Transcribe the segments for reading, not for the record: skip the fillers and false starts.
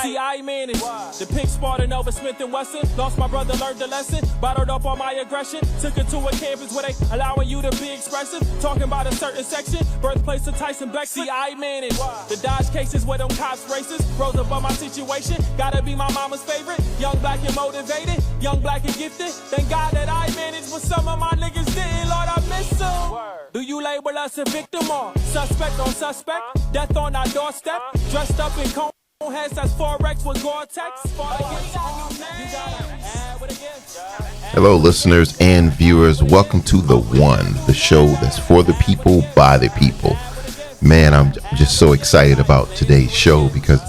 See, I managed the pink Spartan over Smith and Wesson. Lost my brother, learned the lesson. Bottled up all my aggression. Took it to a campus where they allowing you to be expressive. Talking about a certain section. Birthplace of Tyson Beck. See, I managed the Dodge cases where them cops racist. Rose above my situation. Gotta be my mama's favorite. Young, black, and motivated. Young, black, and gifted. Thank God that I managed what some of my niggas didn't. Lord, I miss them. Do you label us a victim or suspect on suspect? Death on our doorstep. Dressed up in cone heads that's Forex with Gore-Tex. Hello, listeners and viewers. Welcome to The One, the show that's for the people, by the people. Man, I'm just so excited about today's show because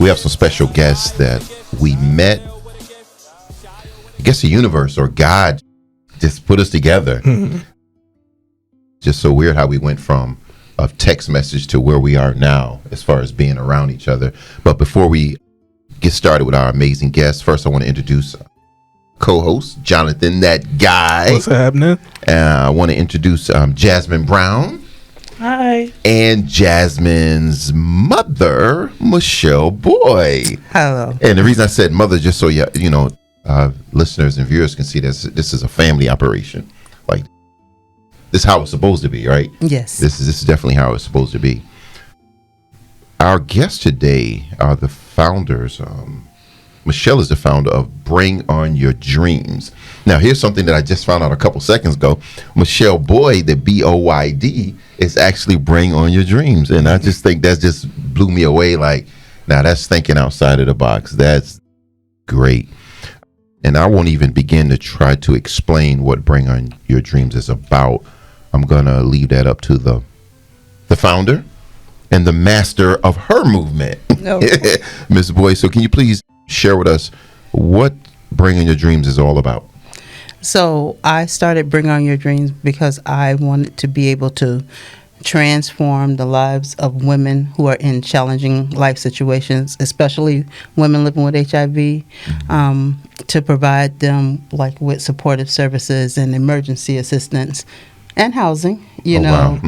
we have some special guests that we met. I guess the universe or God just put us together. Just so weird how we went from a text message to where we are now as far as being around each other. But before we get started with our amazing guests, first I want to introduce co-host Jonathan, that guy. What's happening? I want to introduce Jasmine Brown. Hi. And Jasmine's mother, Michele Boyd. Hello. And the reason I said mother, just so you know, listeners and viewers can see this is a family operation. Like, this is how it's supposed to be, right? Yes. This is definitely how it's supposed to be. Our guests today are the founders. Michele is the founder of Bring On Your Dreams. Now, here's something that I just found out a couple seconds ago. Michele Boyd, the B-O-Y-D, is actually Bring On Your Dreams. And I just think that just blew me away. Like, now that's thinking outside of the box. That's great. And I won't even begin to try to explain what Bring On Your Dreams is about. I'm going to leave that up to the founder and the master of her movement, Ms. Boyd. So can you please share with us what Bring On Your Dreams is all about? So I started Bring On Your Dreams because I wanted to be able to transform the lives of women who are in challenging life situations, especially women living with HIV, to provide them like with supportive services and emergency assistance and housing, you know.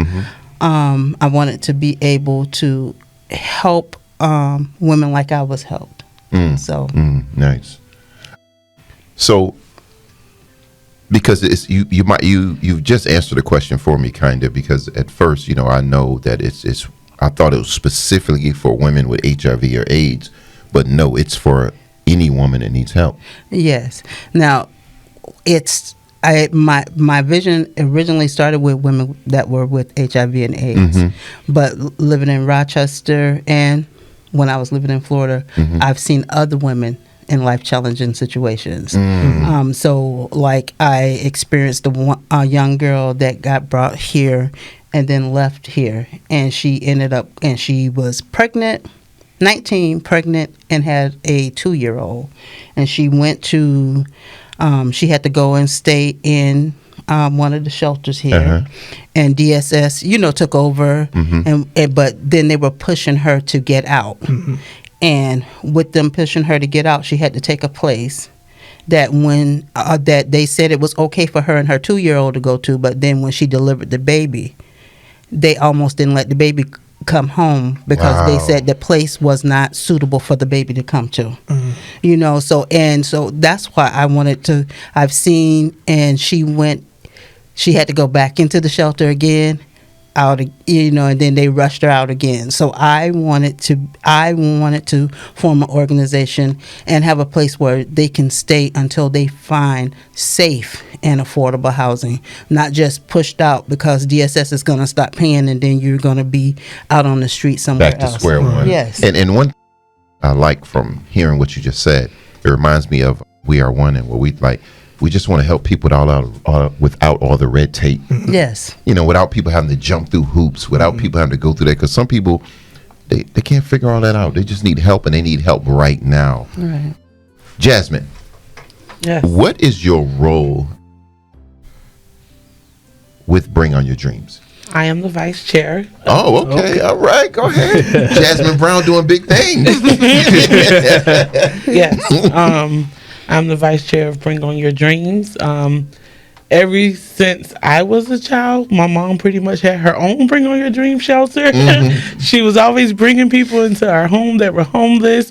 Wow. I wanted to be able to help women like I was helped. Nice. So, because you've just answered the question for me, kind of, because at first, you know, I know that it's I thought it was specifically for women with HIV or AIDS, but no, it's for any woman that needs help. Yes. Now, my vision originally started with women that were with HIV and AIDS, but living in Rochester and when I was living in Florida, I've seen other women in life challenging situations. So like I experienced a young girl that got brought here and then left here, and she was pregnant, 19, pregnant, and had a 2-year-old, and she went to she had to go and stay in one of the shelters here, and DSS, you know, took over, but then they were pushing her to get out. And with them pushing her to get out, she had to take a place that when that they said it was okay for her and her 2-year-old to go to, but then when she delivered the baby, they almost didn't let the baby come home because they said the place was not suitable for the baby to come to. You know, so that's why I wanted to. I've seen, and she had to go back into the shelter again, out, you know, and then they rushed her out again. So I wanted to form an organization and have a place where they can stay until they find safe and affordable housing, not just pushed out because DSS is going to stop paying and then you're going to be out on the street somewhere else. Back to square one. Yes. And one I like from hearing what you just said, it reminds me of We Are One, and what we just want to help people without all the red tape. Yes. You know, without people having to jump through hoops, without people having to go through that. Because some people, they can't figure all that out. They just need help, and they need help right now. Right. Jasmine, Yes. what is your role with Bring On Your Dreams? I am the vice chair. Oh, okay. All right. Go ahead. Jasmine Brown doing big things. Yes. I'm the vice chair of Bring On Your Dreams. ever since I was a child, my mom pretty much had her own Bring On Your Dream shelter. She was always bringing people into our home that were homeless,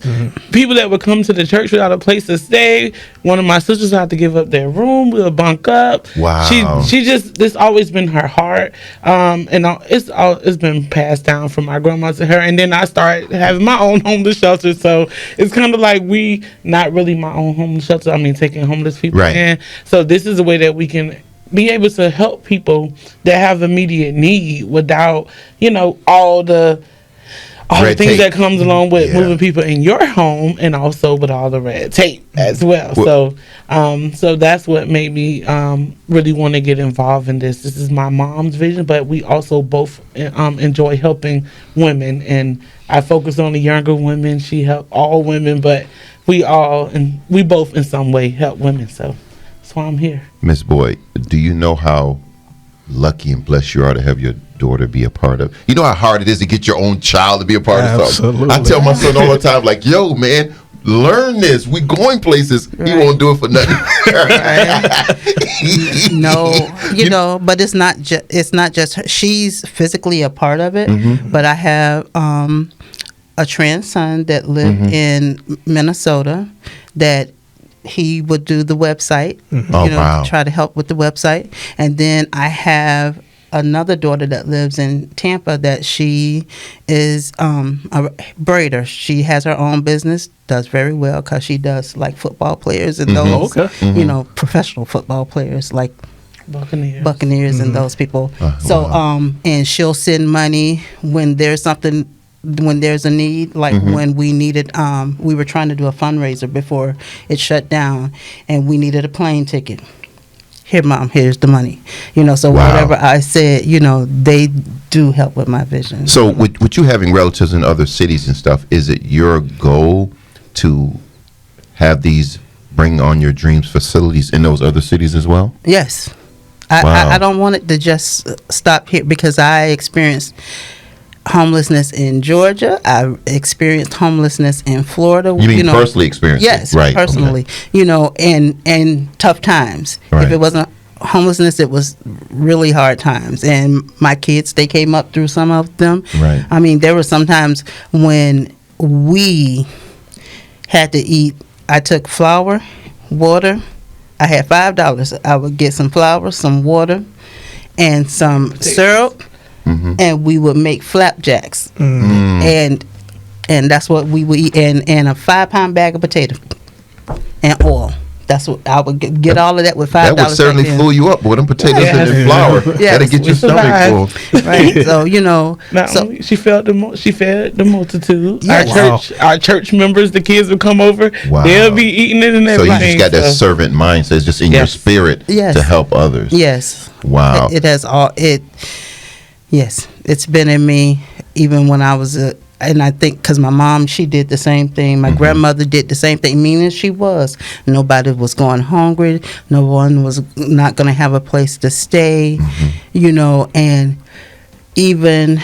people that would come to the church without a place to stay. One of my sisters had to give up their room. We would bunk up. Wow. She just, this always been her heart. And it's been passed down from my grandma to her. And then I started having my own homeless shelter. So it's kind of like we, not really my own homeless shelter. I mean, taking homeless people in. So this is a way that we can be able to help people that have immediate need without, all the things that comes along with moving people in your home, and also with all the red tape as well. So that's what made me really want to get involved in this. This is my mom's vision, but we also both enjoy helping women, and I focus on the younger women. She helped all women, but we both in some way help women. So that's why I'm here. Miss Boyd, do you know how lucky and blessed you are to have your daughter be a part of? You know how hard it is to get your own child to be a part of something? I tell my son all the time, like, yo, man, learn this. We going places. He won't do it for nothing. No, but it's not just her. She's physically a part of it, but I have a trans son that lived in Minnesota that he would do the website, try to help with the website. And then I have another daughter that lives in Tampa that she is a braider. She has her own business, does very well because she does like football players and those, professional football players like Buccaneers and those people. And she'll send money when there's something, when there's a need, like when we needed, we were trying to do a fundraiser before it shut down, and we needed a plane ticket. Here, Mom, here's the money. Whatever I said, they do help with my vision. So with you having relatives in other cities and stuff, is it your goal to have these Bring On Your Dreams facilities in those other cities as well? Yes. I don't want it to just stop here, because I experienced homelessness in Georgia. I experienced homelessness in Florida. You mean personally experienced? Yes, right, personally. Okay. And tough times. Right. If it wasn't homelessness, it was really hard times. And my kids, they came up through some of them. Right. I mean, there were some times when we had to eat. I took flour, water. I had $5. I would get some flour, some water, and some syrup. And we would make flapjacks, and that's what we would eat, and a 5-pound bag of potato and oil. That's what I would get all of that with $5. That would certainly fool you up with them potatoes and flour. That'll get your stomach full. Right. So only she fed the multitude. Yes. Our church members, the kids would come over. Wow. They'll be eating it and everything. So you just got that servant mindset. It's just in your spirit to help others. Yes. Wow. It has all it. Yes, it's been in me even when I was and I think because my mom, she did the same thing. My grandmother did the same thing, meaning she was. Nobody was going hungry. No one was not going to have a place to stay, and even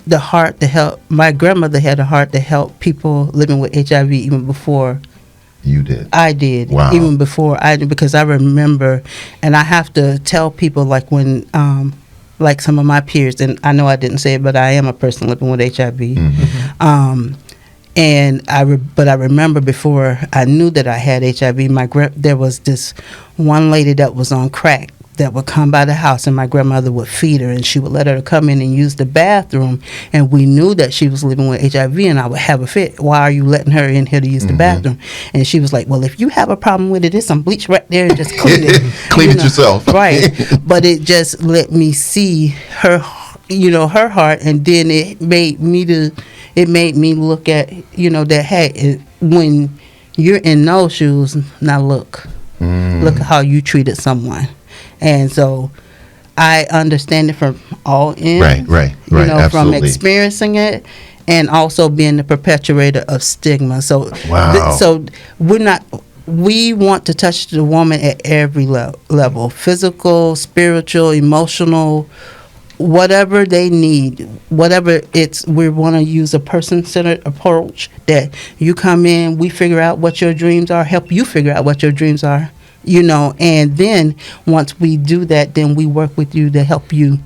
the heart to help. My grandmother had a heart to help people living with HIV even before you did. I did. Wow. Even before I did, because I remember, and I have to tell people, like when like some of my peers, and I know I didn't say it, but I am a person living with HIV. But I remember before I knew that I had HIV, there was this one lady that was on crack that would come by the house, and my grandmother would feed her, and she would let her come in and use the bathroom, and we knew that she was living with HIV, and I would have a fit. Why are you letting her in here to use the bathroom? And she was like, well, if you have a problem with it, there's some bleach right there, and just clean it. Clean it yourself. Right. But it just let me see her, her heart, and then it made me look at, that, hey, when you're in those shoes, now look at how you treated someone. And so I understand it from all ends. Right. From Absolutely. experiencing it and also being the perpetuator of stigma. So, wow. We want to touch the woman at every level, physical, spiritual, emotional, whatever they need, whatever we want to use a person-centered approach that you come in, we figure out what your dreams are, help you figure out what your dreams are, And then once we do that, then we work with you to help you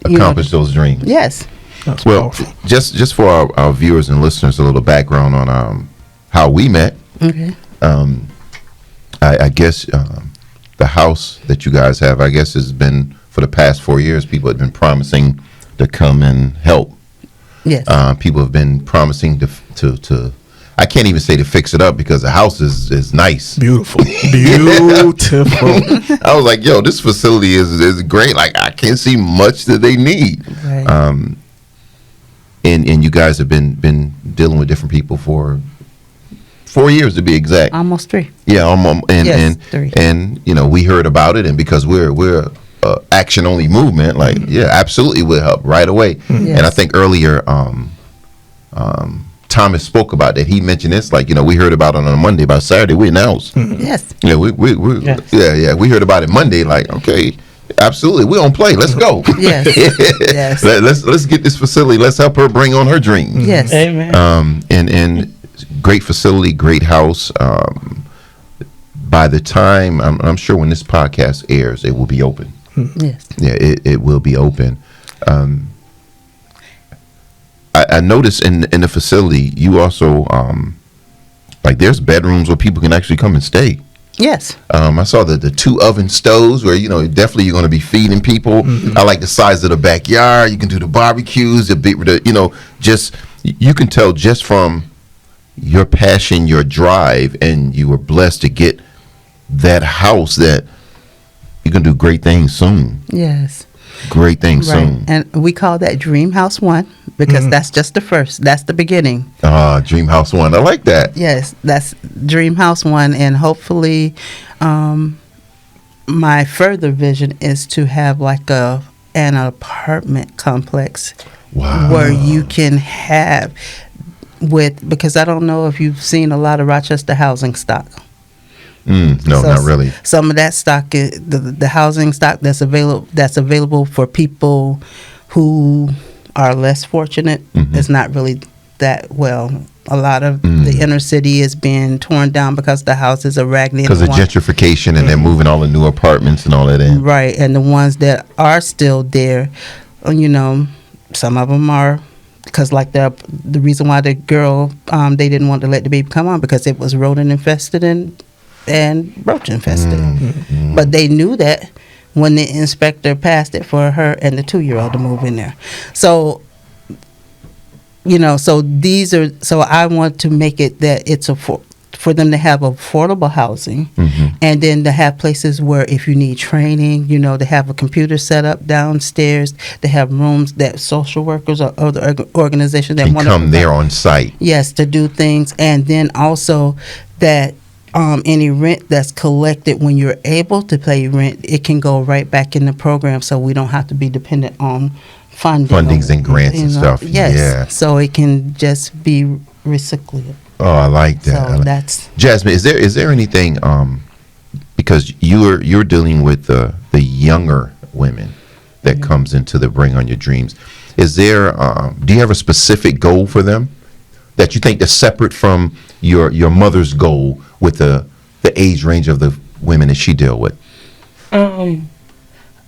accomplish those dreams. Yes. That's Well, powerful. just for our viewers and listeners, a little background on how we met. Okay. I guess the house that you guys have, I guess, has been for the past 4 years. People have been promising to come and help. Yes. People have been promising to I can't even say to fix it up because the house is nice. Beautiful. Beautiful. I was like, yo, this facility is great. Like, I can't see much that they need. Right. And you guys have been dealing with different people for 4 years to be exact. Almost 3. Yeah, Yes, 3. and we heard about it, and because we're action only movement, like yeah, absolutely, we'll help right away. Yes. And I think earlier, Thomas spoke about that. He mentioned this, like we heard about it on a Monday. By Saturday, we announced. Yes. Yeah, we Yes. yeah, we heard about it Monday. Like, okay, absolutely, we don't play. Let's go. Yes. Yes. Let's get this facility. Let's help her bring on her dreams. Yes. Amen. And great facility, great house. By the time I'm sure when this podcast airs, it will be open. Yes. Yeah, it will be open. I noticed in the facility, you also like there's bedrooms where people can actually come and stay. Yes. I saw the 2 oven stoves where definitely you're going to be feeding people. I like the size of the backyard. You can do the barbecues. Just you can tell just from your passion, your drive, and you were blessed to get that house that you can do great things soon. Yes. Great things Right. soon. And we call that Dream House 1 because that's just the first. That's the beginning. Dream House 1. I like that. Yes, that's Dream House 1, and hopefully, my further vision is to have like an apartment complex Wow. where you can have because I don't know if you've seen a lot of Rochester housing stock. No, So not really. Some of that stock, the housing stock that's available for people who are less fortunate, is not really that well. A lot of the inner city is being torn down because the houses are raggedy. Because of gentrification and they're moving all the new apartments and all that in. Right, and the ones that are still there, some of them are. Because like the reason why the girl, they didn't want to let the baby come on because it was rodent infested and roach infested. But they knew that when the inspector passed it for her and the 2-year-old to move in there. So, so I want to make it that it's for them to have affordable housing, and then to have places where if you need training, to have a computer set up downstairs, to have rooms that social workers or other organizations that And want come there on site. Yes, to do things, and then also that any rent that's collected when you're able to pay rent, it can go right back in the program, so we don't have to be dependent on Fundings and grants and stuff. Yes, Yeah. so it can just be recycled. Oh, I like that. So that's Jasmine, is there anything because you're dealing with the younger women that comes into the Bring On Your Dreams. Is there do you have a specific goal for them that you think is separate from your mother's goal with the age range of the women that she deal with?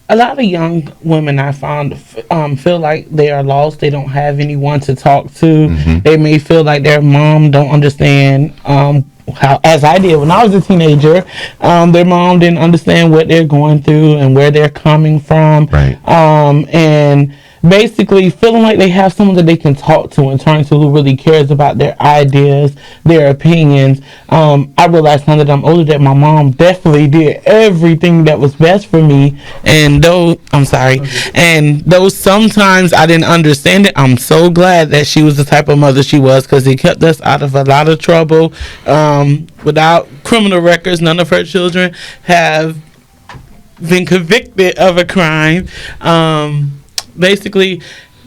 A lot of young women I found feel like they are lost. They don't have anyone to talk to. They may feel like their mom don't understand how, as I did when I was a teenager, their mom didn't understand what they're going through and where they're coming from. Right. And basically feeling like they have someone that they can talk to and turn to who really cares about their ideas, their opinions. I realized now that I'm older that my mom definitely did everything that was best for me. And though sometimes I didn't understand it, I'm so glad that she was the type of mother she was, because it kept us out of a lot of trouble. Without criminal records, none of her children have been convicted of a crime. Basically,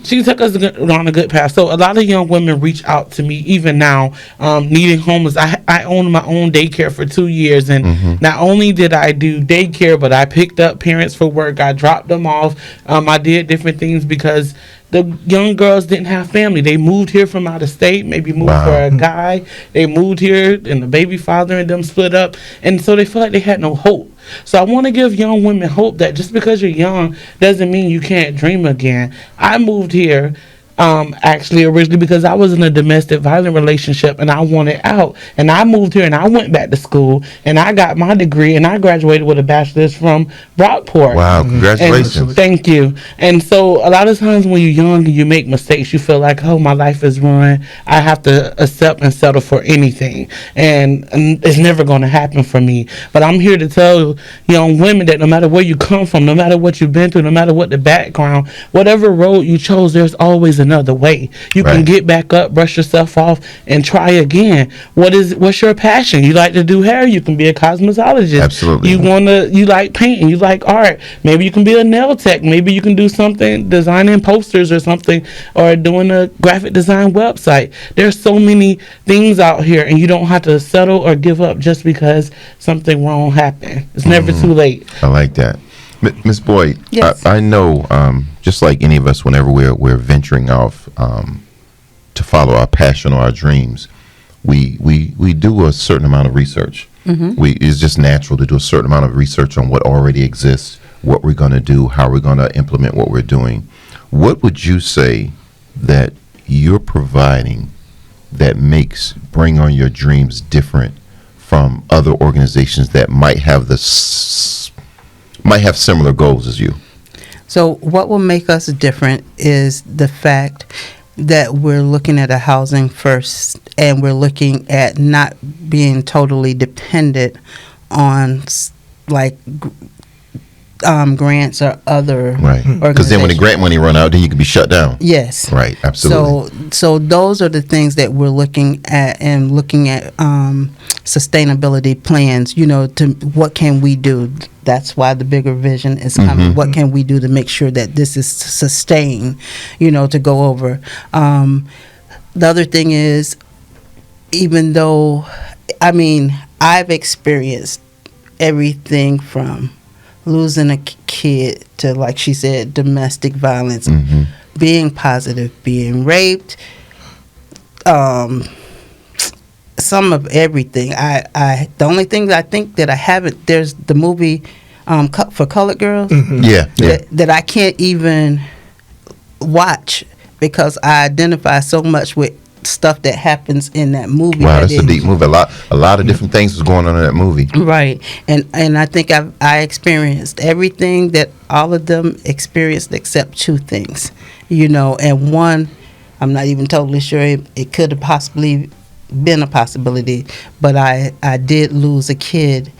she took us on a good path. So a lot of young women reach out to me even now, needing homeless. I owned my own daycare for 2 years, and not only did I do daycare, but I picked up parents for work. I dropped them off. I did different things because the young girls didn't have family. They moved here from out of state, maybe moved for a guy. They moved here, and the baby father and them split up, and so they feel like they had no hope. So I want to give young women hope that just because you're young doesn't mean you can't dream again. I moved here actually originally because I was in a domestic violent relationship and I wanted out, and I moved here and I went back to school and I got my degree and I graduated with a bachelor's from Brockport. Wow, congratulations. And thank you. And so a lot of times when you're young and you make mistakes, you feel like, oh, my life is ruined. I have to accept and settle for anything, and it's never going to happen for me. But I'm here to tell young women that no matter where you come from, no matter what you've been through, no matter what the background, whatever road you chose, there's always another way. You can get back up, brush yourself off, and try again. What's your passion? You like to do hair? You can be a cosmetologist. Absolutely. You like painting, you like art. Maybe you can be a nail tech. Maybe you can do something, designing posters or something, or doing a graphic design website. There's so many things out here, and you don't have to settle or give up just because something wrong happened. It's never too late. I like that. Ms. Boyd, Yes. I know, just like any of us, whenever we're venturing off to follow our passion or our dreams, we do a certain amount of research. It's just natural to do a certain amount of research on what already exists, what we're going to do, how we're going to implement what we're doing. What would you say that you're providing that makes Bring On Your Dreams different from other organizations that might have similar goals as you? So what will make us different is the fact that we're looking at a housing first, and we're looking at not being totally dependent on grants or other Right. Because then when the grant money run out, then you can be shut down. Yes. Right. Absolutely. So those are the things that we're looking at, and looking at sustainability plans, to what can we do. That's why the bigger vision is coming. What can we do to make sure that this is sustained, to go over. The other thing is, even though, I've experienced everything from losing a kid to, like she said, domestic violence, being positive, being raped, some of everything. The only thing that I think that I haven't, there's the movie for colored girls that I can't even watch because I identify so much with stuff that happens in that movie. Wow, that's a deep movie. A lot of different things was going on in that movie. Right. And I think I experienced everything that all of them experienced except two things, and one, I'm not even totally sure it could have possibly been a possibility, but I did lose a kid,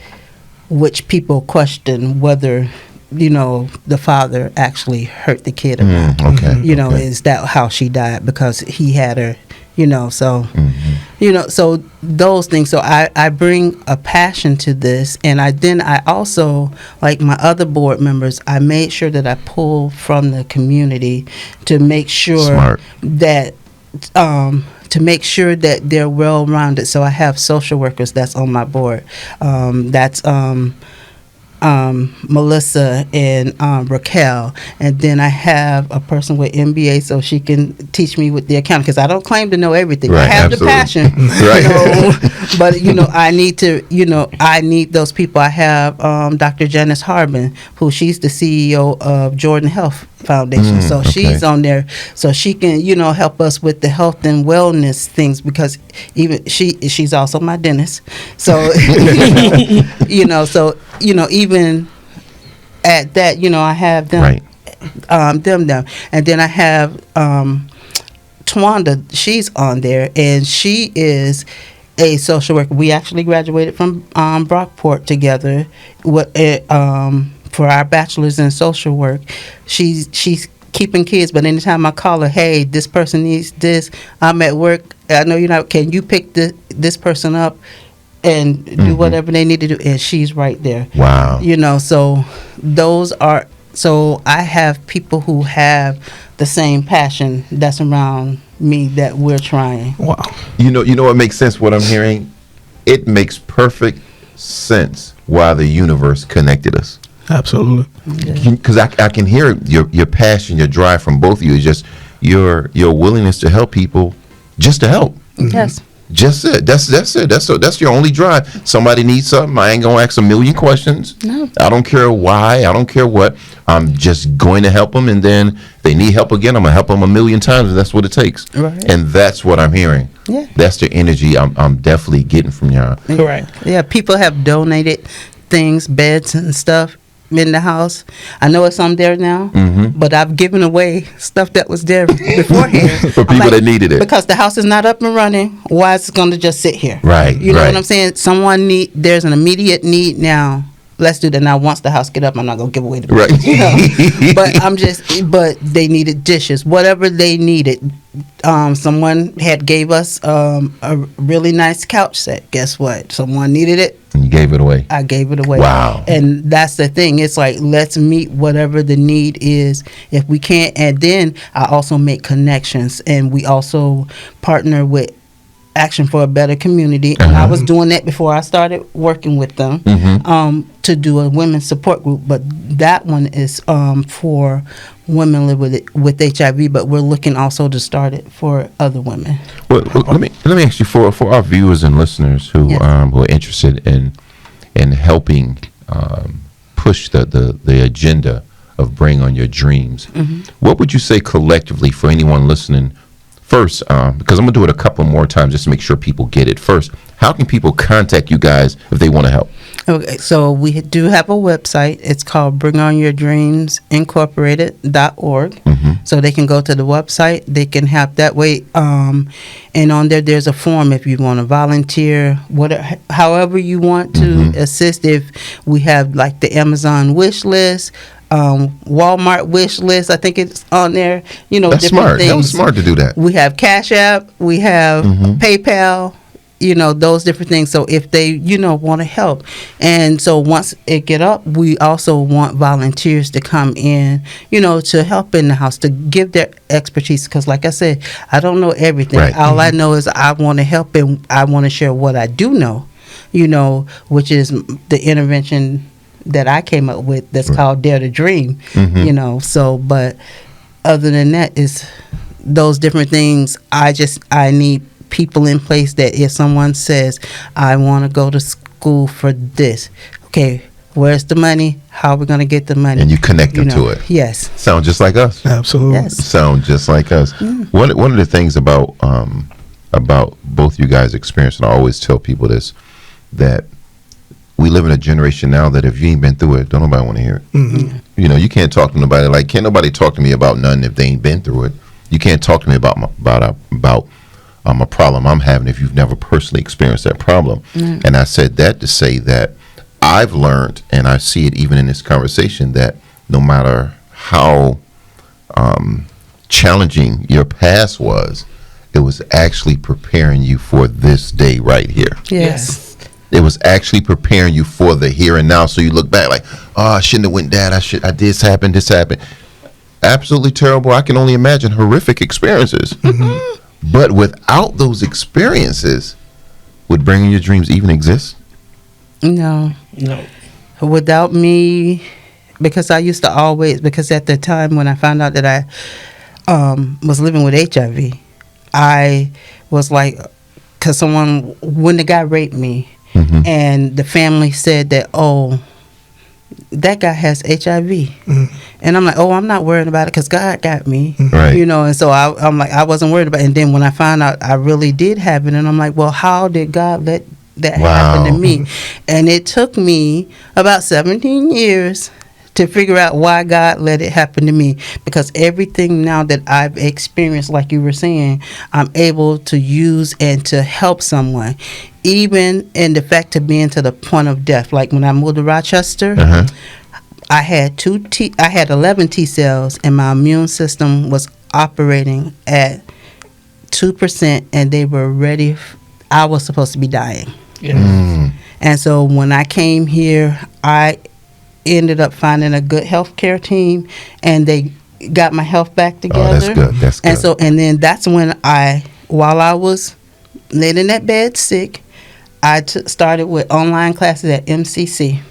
which people question whether the father actually hurt the kid or not. Okay. Is that how she died? Because he had her, so so those things. So I bring a passion to this, and I also, like my other board members, I made sure that I pull from the community to make sure that they're well-rounded. So I have social workers that's on my board. That's Melissa and Raquel, and then I have a person with MBA so she can teach me with the accounting, because I don't claim to know everything. Right, I have absolutely. The passion, but I need to, I need those people. I have Dr. Janice Harbin, who she's the CEO of Jordan Health Foundation, so she's on there, so she can help us with the health and wellness things, because even she's also my dentist, so even at that, I have them, them, and then I have Twanda. She's on there, and she is a social worker. We actually graduated from Brockport together for our bachelor's in social work. She's keeping kids, but anytime I call her, hey, this person needs this, I'm at work, I know you're not, can you pick this person up and do whatever they need to do, and she's right there. Wow. So those are So I have people who have the same passion that's around me that we're trying. Wow. You know what makes sense, what I'm hearing? It makes perfect sense why the universe connected us. Absolutely. Because I can hear your passion, your drive from both of you. It's just your willingness to help people just to help. Yes. Just it. That's it. That's your only drive. Somebody needs something. I ain't gonna ask a million questions. No. I don't care why. I don't care what. I'm just going to help them, and then if they need help again, I'm gonna help them a million times. And that's what it takes. Right. And that's what I'm hearing. Yeah. That's the energy I'm definitely getting from y'all. Correct. Yeah, people have donated things, beds and stuff in the house. I know it's on there now, but I've given away stuff that was there beforehand. For people that needed it. Because the house is not up and running, why is it going to just sit here? Right, You know right. what I'm saying? There's an immediate need now. Let's do that now. Once the house get up, I'm not going to give away the Right. you know? But they needed dishes, whatever they needed. Someone had gave us a really nice couch set. Guess what? Someone needed it. And you gave it away. I gave it away. Wow. And that's the thing. It's like, let's meet whatever the need is if we can't. And then I also make connections, and we also partner with Action for a Better Community. And I was doing that before I started working with them to do a women's support group. But that one is for women live with HIV, but we're looking also to start it for other women. Well, let me ask you for our viewers and listeners who Yes. who are interested in helping push the agenda of Bring on Your Dreams. What would you say collectively for anyone listening? First, because I'm gonna do it a couple more times just to make sure people get it. First, how can people contact you guys if they want to help? Okay, so we do have a website. It's called bringonyourdreamsincorporated.org. So they can go to the website. They can have that way. And on there's a form if you want to volunteer, however you want to assist. If we have like the Amazon wish list, Walmart wish list, I think it's on there. You know, That's different smart. things. That was smart to do that. We have Cash App. We have PayPal. You know, those different things. So if they, want to help. And so once it get up, we also want volunteers to come in, to help in the house, to give their expertise. Because like I said, I don't know everything. Right. All I know is I want to help, and I want to share what I do know, which is the intervention that I came up with that's called Dare to Dream, So, but other than that, is those different things. I need people in place that if someone says, I want to go to school for this, okay, where's the money? How are we going to get the money? And you connect them to it. Yes. Sound just like us. Absolutely. Yes. Sound just like us. One of the things about both you guys' experience, and I always tell people this, that we live in a generation now that if you ain't been through it, don't nobody want to hear it. You can't talk to nobody. Like, can't nobody talk to me about nothing if they ain't been through it. You can't talk to me about a problem I'm having if you've never personally experienced that problem. And I said that to say that I've learned, and I see it even in this conversation, that no matter how challenging your past was, it was actually preparing you for this day right here. Yes. It was actually preparing you for the here and now. So you look back like, oh, I shouldn't have went that. I did this happened. Absolutely terrible. I can only imagine horrific experiences. But without those experiences, would Bringing Your Dreams even exist? No. Without me, because I used to because at the time when I found out that I was living with HIV, I was like, because when the guy raped me, and the family said that, oh, that guy has HIV. And I'm like, oh, I'm not worried about it because God got me. Right. And so I'm like, I wasn't worried about it. And then when I found out I really did have it, and I'm like, well, how did God let that happen to me? And it took me about 17 years to figure out why God let it happen to me, because everything now that I've experienced, like you were saying, I'm able to use and to help someone, even in the fact of being to the point of death. Like when I moved to Rochester, I had 11 T cells, and my immune system was operating at 2%, and they were ready. I was supposed to be dying. Yeah. And so when I came here, ended up finding a good healthcare team, and they got my health back together. Oh, that's good. That's good. And then that's when while I was laying in that bed sick, I started with online classes at MCC.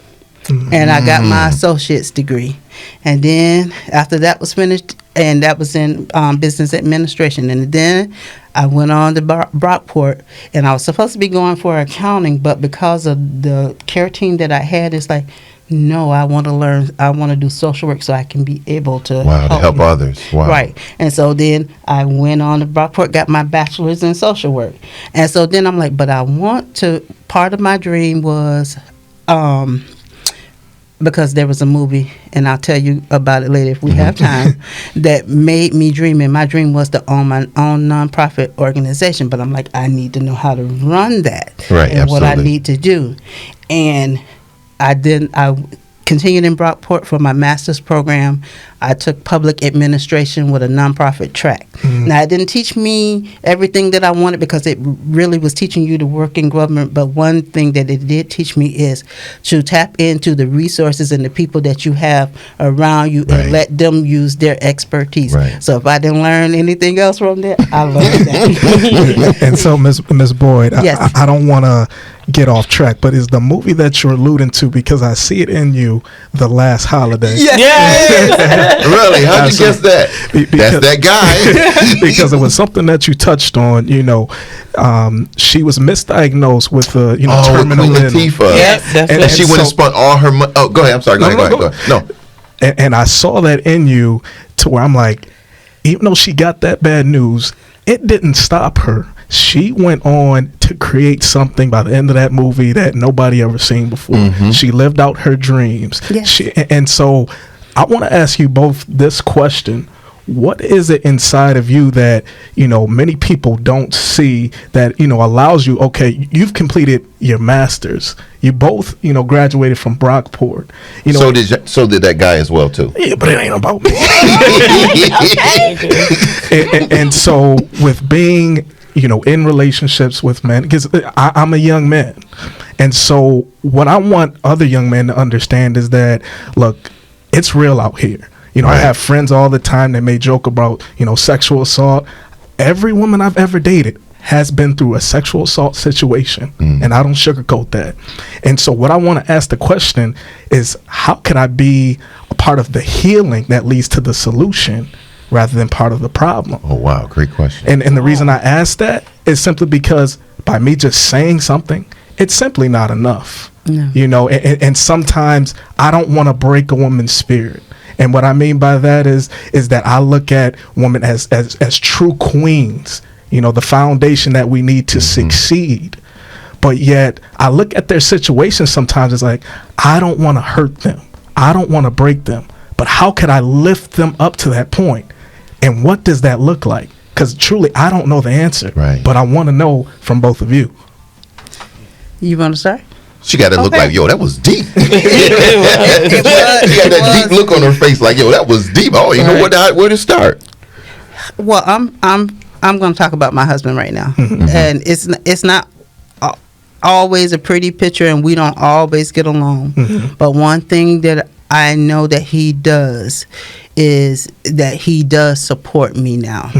And I got my associate's degree. And then after that was finished, and that was in business administration. And then I went on to Brockport, and I was supposed to be going for accounting, but because of the care team that I had, it's like, no, I want to learn. I want to do social work so I can be able to help others. Wow. Right. And so then I went on to Brockport, got my bachelor's in social work. And so then I'm like, but I want to, part of my dream was, because there was a movie, and I'll tell you about it later if we have time, that made me dream. And my dream was to own my own nonprofit organization. But I'm like, I need to know how to run that, right, and absolutely. what I need to do. And I continued in Brockport for my master's program. I took public administration with a nonprofit track. Now, it didn't teach me everything that I wanted, because it really was teaching you to work in government. But one thing that it did teach me is to tap into the resources and the people that you have around you, and let them use their expertise. Right. So if I didn't learn anything else from that, I learned that. And so, Ms. Boyd, Yes. I don't want to get off track, but is the movie that you're alluding to, because I see it in you, The Last Holiday? Yes. Really? How'd you guess that? That's that guy. Because it was something that you touched on. She was misdiagnosed with terminal with Queen illness. Latifah. Yes, and she went and spent all her money. Oh, go ahead. I'm sorry. Go ahead. No. And I saw that in you, to where I'm like, even though she got that bad news, it didn't stop her. She went on to create something by the end of that movie that nobody ever seen before. She lived out her dreams. Yes. And so I want to ask you both this question. What is it inside of you that, many people don't see that, allows you, okay, you've completed your master's. You both, graduated from Brockport. So did that guy as well, too. Yeah, but it ain't about me. and so with being, in relationships with men, because I'm a young man. And so what I want other young men to understand is that, look, it's real out here. I have friends all the time that may joke about, sexual assault. Every woman I've ever dated has been through a sexual assault situation, and I don't sugarcoat that. And so what I want to ask the question is, how can I be a part of the healing that leads to the solution rather than part of the problem? Oh, wow. Great question. And the reason I ask that is simply because by me just saying something, it's simply not enough. No. And sometimes I don't want to break a woman's spirit. And what I mean by that is that I look at women as true queens, the foundation that we need to succeed. But yet I look at their situation sometimes, it's like, I don't want to hurt them. I don't want to break them. But how could I lift them up to that point? And what does that look like? Because truly, I don't know the answer. Right. But I want to know from both of you. You want to start? She got to look like, yo, that was deep. She got It that was. deep look on her face, like, yo, that was deep. Oh, you know where to start. Well, I'm going to talk about my husband right now, and it's not always a pretty picture, and we don't always get along. But one thing that I know that he does is that he does support me now.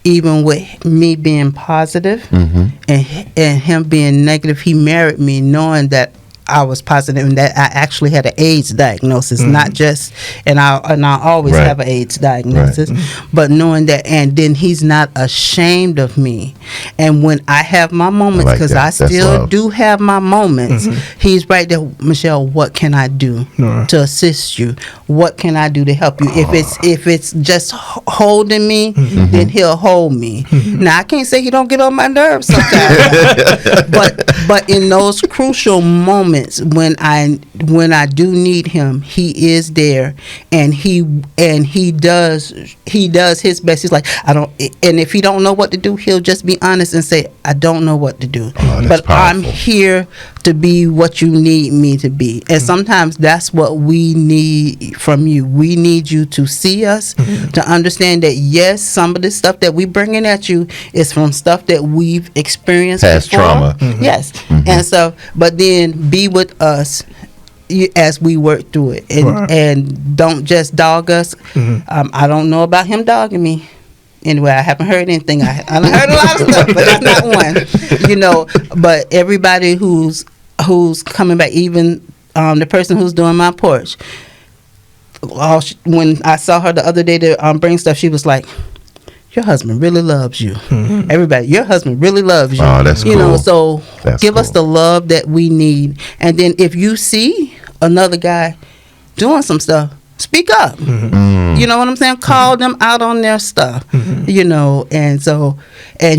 Even with me being positive and him being negative, he married me knowing that I was positive and that I actually had an AIDS diagnosis, not just, and I always have an AIDS diagnosis, but knowing that, and then he's not ashamed of me. And when I have my moments, because I still do have my moments, he's right there, Michelle, what can I do to assist you? What can I do to help you? If it's just holding me, then he'll hold me. Now, I can't say he don't get on my nerves sometimes, but in those crucial moments, when I do need him, he is there, and he does his best. He's like, I don't, and if he don't know what to do, he'll just be honest and say, I don't know what to do, but powerful. I'm here to be what you need me to be. And sometimes that's what we need from you. We need you to see us, to understand that yes, some of the stuff that we bringing at you is from stuff that we've experienced past before. trauma. Yes. And so, but then be with us as we work through it, and don't just dog us. I don't know about him dogging me. Anyway, I haven't heard anything. I heard a lot of stuff, but that's not one. You know, but everybody who's coming back, even the person who's doing my porch. When I saw her the other day to bring stuff, she was like, "Your husband really loves you." Everybody, your husband really loves you. Oh, that's cool. You know, so That's give us cool. the love that we need, and then if you see another guy doing some stuff, speak up. You know what I'm saying? Call them out on their stuff. You know, and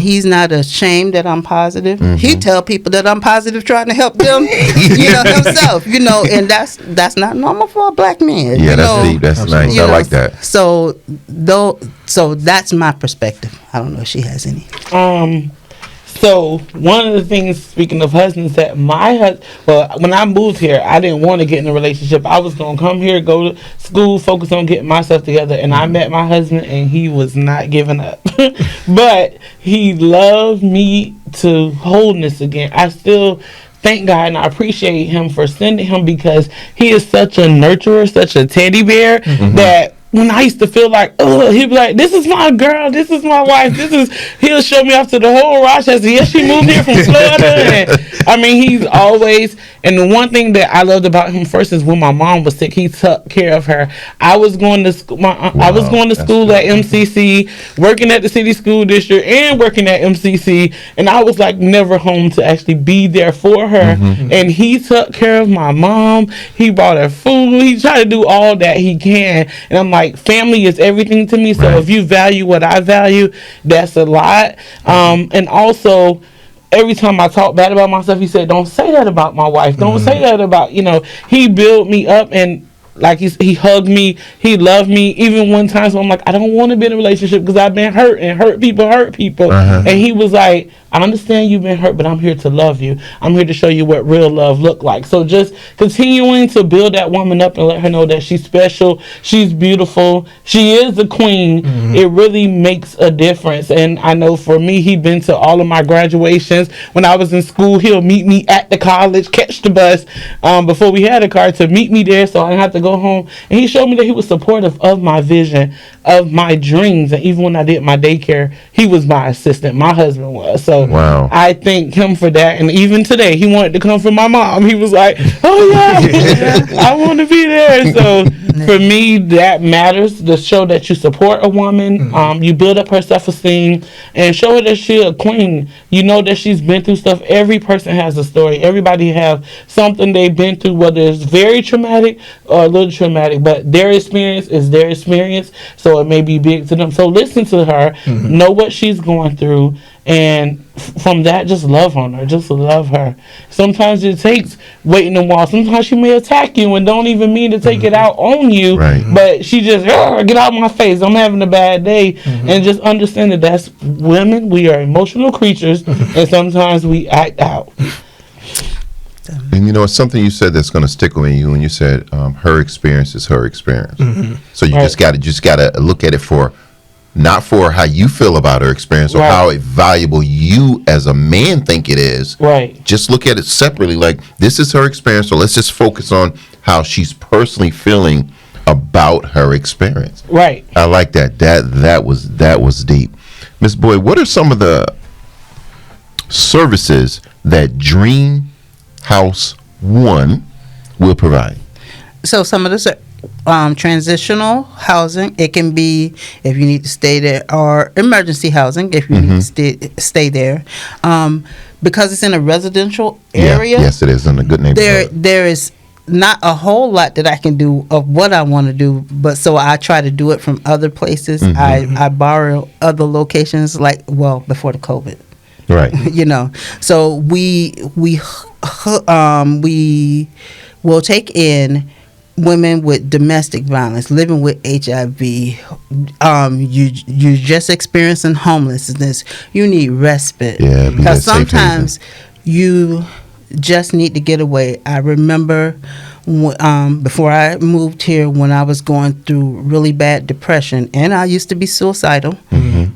he's not ashamed that I'm positive. He tell people that I'm positive, trying to help them. You know, himself. You know, and that's not normal for a black man. Yeah, you that's know? deep. That's nice. You I know, like that. So that's my perspective. I don't know if she has any. So one of the things, speaking of husbands, that when I moved here, I didn't want to get in a relationship. I was gonna come here, go to school, focus on getting myself together, and I met my husband, and he was not giving up. But he loved me to wholeness again. I still thank God and I appreciate him for sending him, because he is such a nurturer, such a teddy bear, that when I used to feel like, oh, he'd be like, "This is my girl, this is my wife, he'll show me off to the whole Rochester. Yes, she moved here from Florida." And I mean, he's always, and the one thing that I loved about him first is when my mom was sick, he took care of her. I was going to school, I was going to school at MCC, working at the city school district and working at MCC, and I was like never home to actually be there for her. And he took care of my mom, he bought her food, he tried to do all that he can, and I'm like, family is everything to me. So if you value what I value, that's a lot. And also, every time I talk bad about myself, he said, "Don't say that about my wife. Don't say that about," you know, he built me up, and like he hugged me, he loved me. Even one time, so I'm like, I don't want to be in a relationship because I've been hurt, and hurt people. And he was like, "I understand you've been hurt, but I'm here to love you. I'm here to show you what real love look like." So just continuing to build that woman up and let her know that she's special, she's beautiful, she is a queen. It really makes a difference. And I know for me, he'd been to all of my graduations. When I was in school, he'll meet me at the college, catch the bus before we had a car to meet me there, so I didn't have to go home. And he showed me that he was supportive of my vision, of my dreams. And even when I did my daycare, he was my assistant. My husband was. So Wow. I thank him for that. And even today, he wanted to come for my mom. He was like, "Oh yeah, I want to be there." So for me, that matters, to show that you support a woman. You build up her self-esteem and show her that she's a queen. You know that she's been through stuff. Every person has a story. Everybody have something they've been through, whether it's very traumatic or a little traumatic, but their experience is their experience, so it may be big to them. So listen to her, know what she's going through, and from that, just love on her. Just love her. Sometimes it takes waiting a while. Sometimes she may attack you and don't even mean to take it out on you, but she just, get out of my face, I'm having a bad day. And just understand that that's women. We are emotional creatures, and sometimes we act out. And you know, it's something you said that's going to stick with you when you said her experience is her experience. So you just got to look at it for, not for how you feel about her experience or how valuable you as a man think it is. Just look at it separately. Like, this is her experience, so let's just focus on how she's personally feeling about her experience. I like that. That was deep. Ms. Boyd, what are some of the services that Dream House One will provide? So some of the transitional housing, it can be if you need to stay there, or emergency housing if you need to stay there. Because it's in a residential area. Yes, it is in a good neighborhood. There is not a whole lot that I can do of what I want to do, but so I try to do it from other places. I borrow other locations, like, well, before the COVID. You know, so we will take in women with domestic violence, living with HIV. You just experiencing homelessness. You need respite. Because sometimes you just need to get away. I remember before I moved here, when I was going through really bad depression, and I used to be suicidal,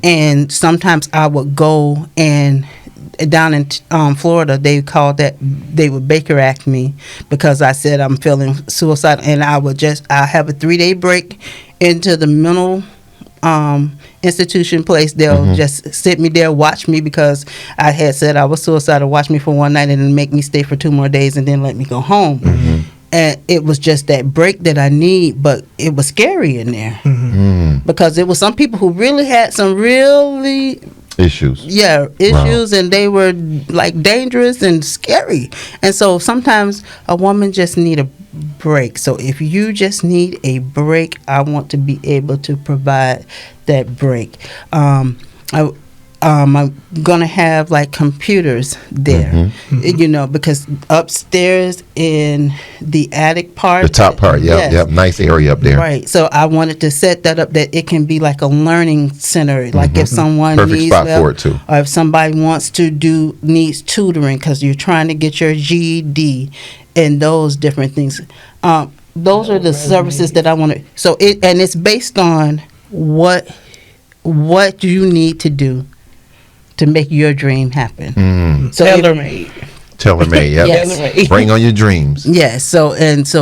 and sometimes I would go and down in Florida, they would Baker Act me because I said I'm feeling suicidal, and I have a 3-day break into the mental institution place. They'll just sit me there, watch me, because I had said I was suicidal, watch me for one night and then make me stay for 2 more days and then let me go home. And it was just that break that I need, but it was scary in there because it was some people who really had some really issues. Yeah, issues, wow. And they were like dangerous and scary. And so sometimes a woman just need a break. So if you just need a break, I want to be able to provide that break. I'm gonna have like computers there, you know, because upstairs in the attic part, the top part, yep, nice area up there. Right. So I wanted to set that up that it can be like a learning center. Like if someone perfect needs spot for it too, or if somebody needs tutoring because you're trying to get your GED and those different things. Those are the services that I want to. So it's based on what you need to do to make your dream happen. So tailor-made, yeah. Yes. Bring on your dreams. Yes. So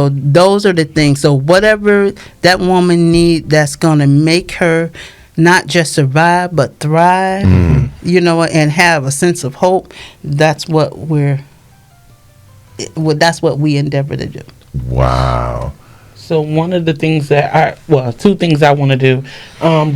those are the things. So whatever that woman need, that's gonna make her not just survive but thrive. You know, and have a sense of hope. That's what we endeavor to do. Wow. So one of the things two things I want to do,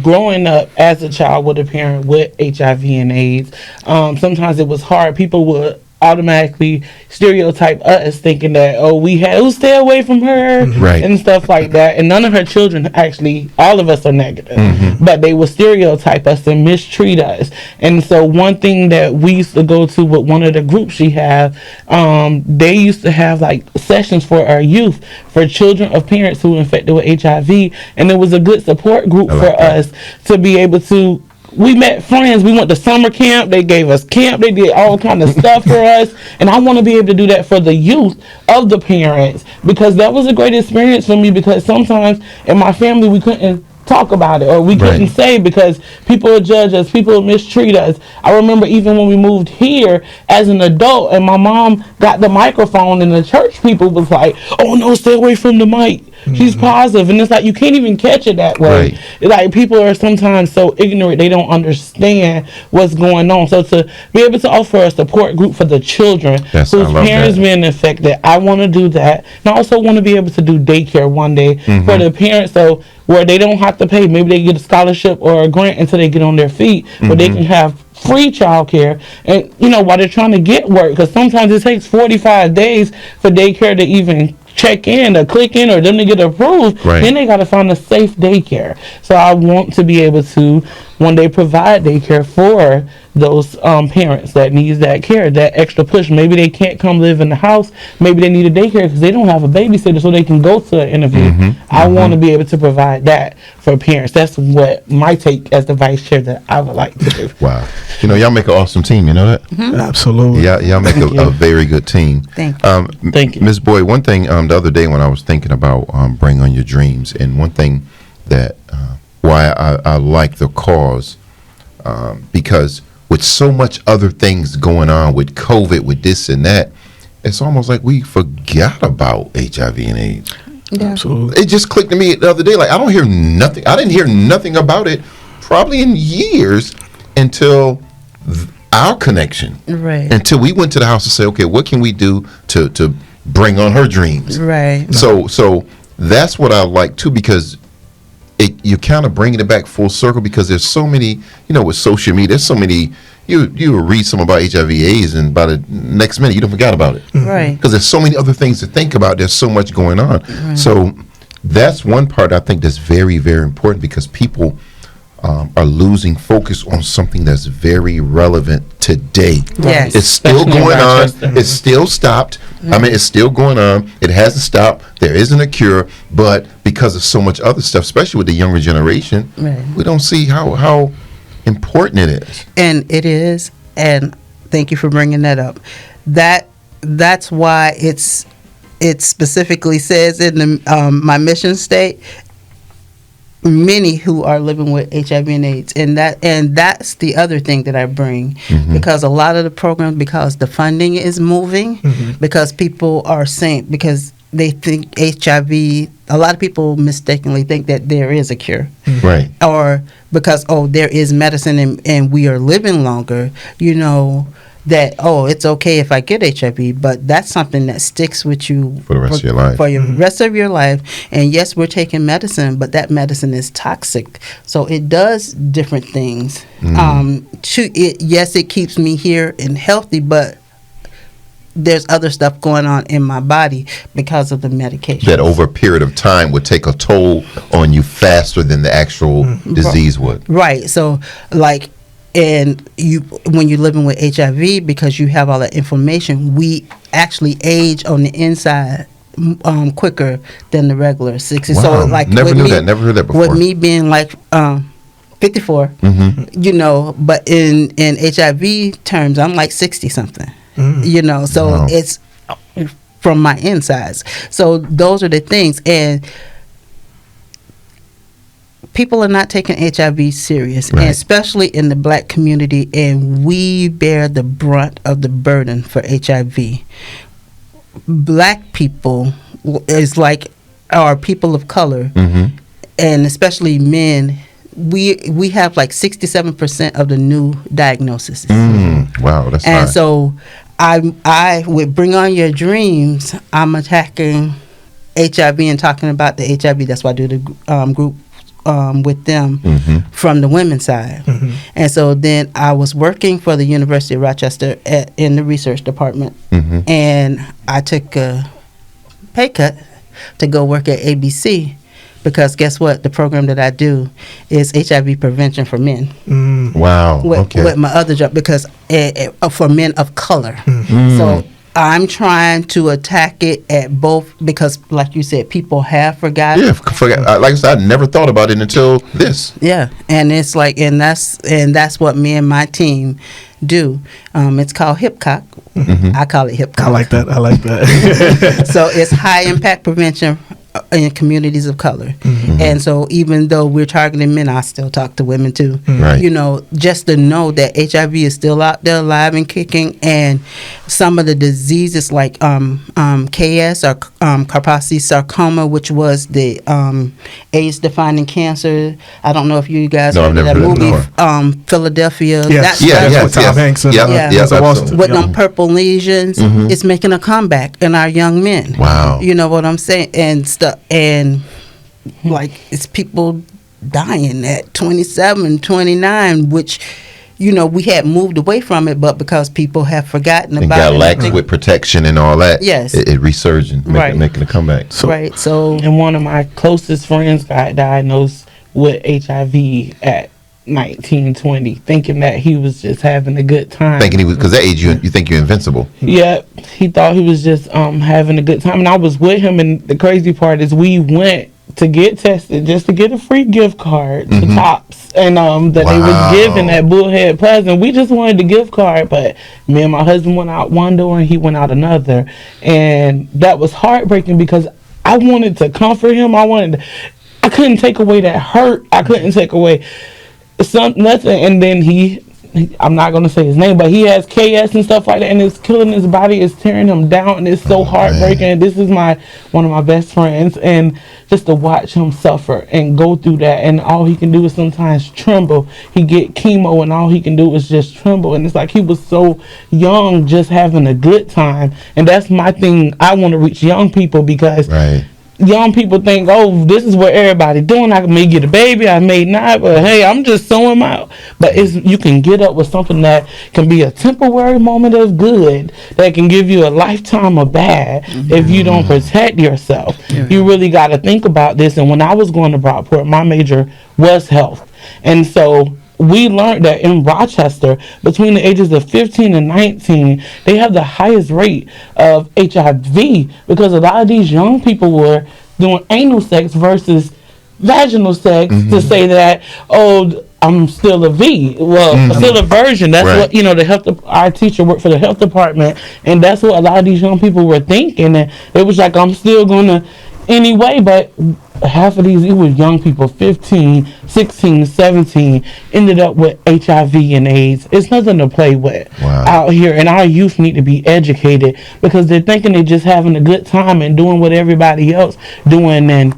growing up as a child with a parent with HIV and AIDS, sometimes it was hard. People would automatically stereotype us thinking that, we'll stay away from her, right, and stuff like that. And none of her children, actually, all of us are negative, but they would stereotype us and mistreat us. And so one thing that we used to go to with one of the groups she had, they used to have like sessions for our youth, for children of parents who were infected with HIV, and it was a good support group for us to be able to. We met friends. We went to summer camp. They gave us camp. They did all kind of stuff for us. And I want to be able to do that for the youth of the parents, because that was a great experience for me, because sometimes in my family we couldn't talk about it, or we couldn't say, because people would judge us, people would mistreat us. I remember even when we moved here as an adult and my mom got the microphone and the church people was like, oh no, stay away from the mic. She's positive. And it's like, you can't even catch it that way. Like, people are sometimes so ignorant, they don't understand what's going on. So to be able to offer a support group for the children whose parents been infected, I want to do that. And I also want to be able to do daycare one day for the parents, so where they don't have to pay. Maybe they get a scholarship or a grant until they get on their feet, where they can have free childcare, and while they're trying to get work, because sometimes it takes 45 days for daycare to even check in or click in or them to get approved. Then they got to find a safe daycare. So I want to be able to one day provide daycare for those parents that needs that care, that extra push. Maybe they can't come live in the house. Maybe they need a daycare because they don't have a babysitter, so they can go to an interview. I want to be able to provide that for parents. That's what my take as the vice chair that I would like to do. Wow. Y'all make an awesome team. You know that? Absolutely. Y'all make a very good team. Thank you. Thank you. Ms. Boyd, one thing the other day when I was thinking about Bring On Your Dreams, and one thing that why I like the cause, because with so much other things going on with COVID, with this and that, it's almost like we forgot about HIV and AIDS. Yeah. Absolutely. It just clicked to me the other day. Like, I didn't hear nothing about it probably in years until our connection. Right. Until we went to the house and said, okay, what can we do to bring on her dreams? Right. So that's what I like too, because you kind of bringing it back full circle, because there's so many, with social media, there's so many, you read something about HIV/AIDS and by the next minute you don't forget about it. Right. Because there's so many other things to think about. There's so much going on. Right. So that's one part I think that's very, very important, because people are losing focus on something that's very relevant today. Yes. It's still going on. It's still stopped. I mean, it's still going on. It hasn't stopped. There isn't a cure, but because of so much other stuff, especially with the younger generation, we don't see how important it is. And it is, and thank you for bringing that up. That's why it specifically says in the my mission state, many who are living with HIV and AIDS, and that's the other thing that I bring, because a lot of the programs, because the funding is moving, because people are saying, because they think HIV, a lot of people mistakenly think that there is a cure, Right. or because there is medicine and we are living longer, that it's okay if I get HIV, but that's something that sticks with you For the rest of your life. For your rest of your life. And yes, we're taking medicine, but that medicine is toxic, so it does different things. Yes, it keeps me here and healthy, but there's other stuff going on in my body because of the medication. That over a period of time would take a toll on you faster than the actual disease would. Right. So, when you're living with HIV, because you have all that inflammation, we actually age on the inside quicker than the regular 60. Wow. So, Never knew that. Never heard that before. With me being 54, but in HIV terms, I'm 60 something. So Wow. it's from my insides. So those are the things, and people are not taking HIV serious, Right. and especially in the Black community, and we bear the brunt of the burden for HIV. Black people are people of color, and especially men. We have 67% of the new diagnoses. Wow, that's And high. so I would Bring On Your Dreams, I'm attacking HIV and talking about the HIV. That's why I do the group with them from the women's side. And so then I was working for the University of Rochester in the research department, and I took a pay cut to go work at ABC. Because guess what? The program that I do is HIV prevention for men. Wow. With my other job, because for men of color. So I'm trying to attack it at both, because, like you said, people have forgotten. Yeah, like I said, I never thought about it until this. Yeah, and it's and that's what me and my team do. It's called HipCock. I call it HipCock. I like that. So it's high impact prevention in communities of color. And so even though we're targeting men, I still talk to women too. Right. Just to know that HIV is still out there alive and kicking, and some of the diseases like KS or Kaposi sarcoma, which was the AIDS defining cancer. I don't know if you guys No, I've heard of never that heard movie, that Philadelphia. Yes. Yeah, with Tom Hanks and absolutely. With them purple lesions, it's making a comeback in our young men. Wow. You know what I'm saying? And stuff, and it's people dying at 27, 29, which we had moved away from it, but because people have forgotten And about got it. lax with protection and all that. Yes. It resurging, Right. making a comeback. Right. So And one of my closest friends got diagnosed with HIV at 19, 20, thinking that he was just having a good time. Thinking he was, because that age you think you're invincible. Yeah, he thought he was just having a good time, and I was with him. And the crazy part is, we went to get tested just to get a free gift card to Tops, and that they was giving at Bullhead Plaza. And we just wanted the gift card, but me and my husband went out one door and he went out another, and that was heartbreaking because I wanted to comfort him. I couldn't take away that hurt. I couldn't take away nothing. And then he I'm not going to say his name, but he has KS and stuff like that, and it's killing his body. It's tearing him down, and it's so heartbreaking. And this is one of my best friends, and just to watch him suffer and go through that, and all he can do is sometimes tremble. He get chemo, and all he can do is just tremble. And it's like he was so young, just having a good time. And that's my thing. I want to reach young people, because young people think, oh, this is what everybody doing. I may get a baby, I may not, but hey, I'm just sowing out. But you can get up with something that can be a temporary moment of good that can give you a lifetime of bad if you don't protect yourself. You really got to think about this. And when I was going to Brockport, my major was health. And so we learned that in Rochester, between the ages of 15 and 19, they have the highest rate of HIV, because a lot of these young people were doing anal sex versus vaginal sex to say that, oh, I'm still a V. Well, still a virgin. That's what, our teacher worked for the health department, and that's what a lot of these young people were thinking. And it was like, I'm still going to anyway, but half of these, it was young people, 15, 16, 17, ended up with HIV and AIDS. It's nothing to play with out here, and our youth need to be educated because they're thinking they're just having a good time and doing what everybody else doing, and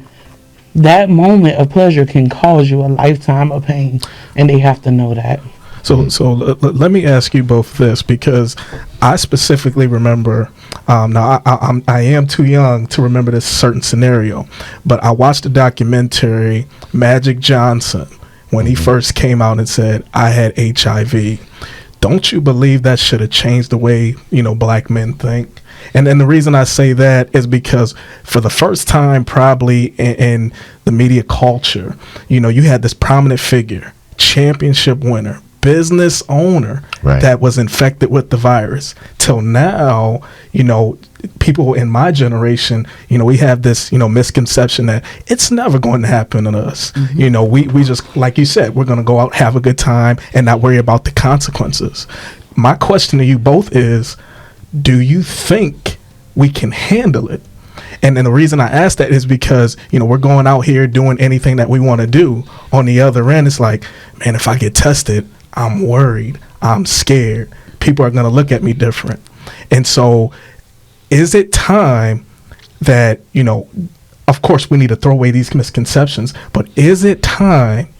that moment of pleasure can cause you a lifetime of pain, and they have to know that. So let me ask you both this, because I specifically remember, now I am too young to remember this certain scenario, but I watched the documentary Magic Johnson when he first came out and said, I had HIV. Don't you believe that should have changed the way, black men think? And then the reason I say that is because for the first time probably in the media culture, you had this prominent figure, championship winner, business owner that was infected with the virus. Till now, people in my generation, we have this, misconception that it's never going to happen to us. Mm-hmm. We just, like you said, we're going to go out, have a good time, and not worry about the consequences. My question to you both is, do you think we can handle it? And then the reason I ask that is because, we're going out here doing anything that we want to do. On the other end, it's like, man, if I get tested, I'm worried, I'm scared. People are going to look at me different. And so is it time that, of course we need to throw away these misconceptions, but is it time,